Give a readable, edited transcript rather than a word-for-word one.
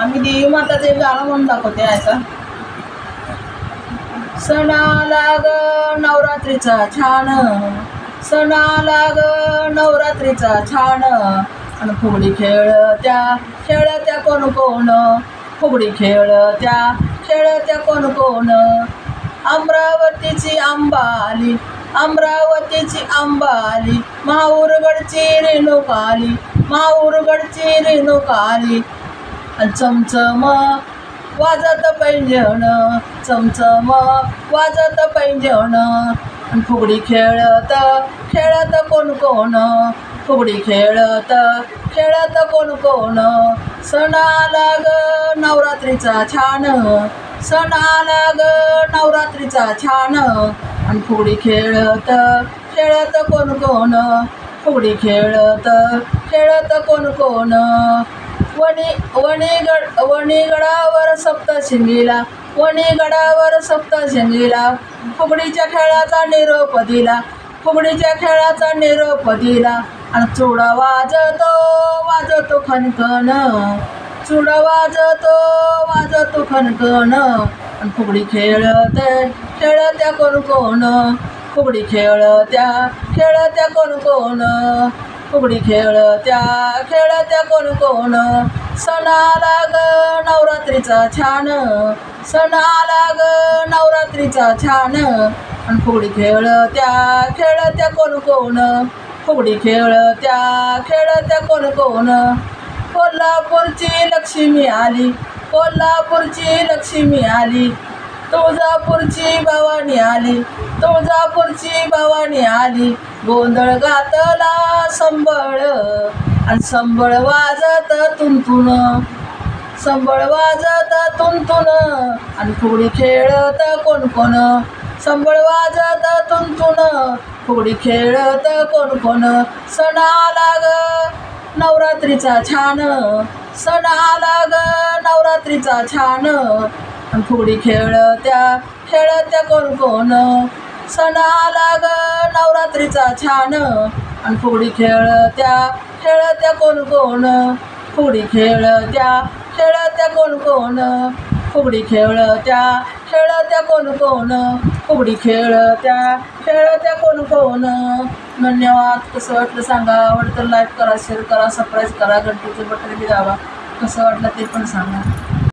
आम्ही देवी माताचे गाणं म्हणून दाखवते ऐका. सणाला ग नवरात्रीचा छान, सणाला ग नवरात्रीचा छान, आणि फुगडी खेळत्या कोण कोण, फुगडी खेळत्या कोण कोण. अमरावतीची अंबा आली, अमरावतीची अंबा आली, माहूरगडची रेणुका आली, माहूरगडची रेणुका आली. चमचम वाजत पैंजण, चमचम वाजत पैंजण, आणि फुगडी खेळत कोण कोण, फुगडी खेळत कोण कोण. सणाला ग नवरात्रीचा छान, सणाला ग नवरात्रीचा छान, आणि फुगडी खेळत कोण कोण, फुगडी खेळत कोण कोण. वणीगडावर सप्तशृंगीला, वणीगडावर सप्तशृंगीला, फुगडीच्या खेळाचा निरोप दिला, फुगडीच्या खेळाचा निरोप दिला. आणि चुडा वाजतो खनखन, चुडा वाजतो खनखन, आणि फुगडी खेळत्या कोण कोण, फुगडी खेळत्या कोण कोण, फुगडी खेळत्या कोण कोण. सणाला ग नवरात्रीचा छान, सणाला ग नवरात्रीचा छान, आणि फुगडी खेळत्या कोण कोण, फुगडी खेळत्या कोण कोण. कोल्हापूरची लक्ष्मी आली, कोल्हापूरची लक्ष्मी आली, तुळजापूरची भवानी आली, तुळजापूरची भवानी आली. गोंधळ घातला संबळ, आणि संबळ वाजत तुंतुन, संबळ वाजत तुंतुन, आणि फुगडी खेळत कोण कोण, संबळ वाजत तुंतुन, फुगडी खेळत कोण कोण. सणाला ग नवरात्रीचा छान, सणाला ग नवरात्रीचा छान, आणि फुगडी खेळत्या कोण कोण. सणाला ग नवरात्रीचा छान, आणि फुगडी खेळत्या कोण कोण, फुगडी खेळत्या कोण कोण, फुगडी खेळत्या कोण कोण, फुगडी खेळत्या कोण कोण. धन्यवाद. कसं वाटलं सांगा. आवडतं लाईक करा, शेअर करा, सबस्क्राईब करा, घंटीचं बटन बी दाबा. कसं वाटलं ते पण सांगा.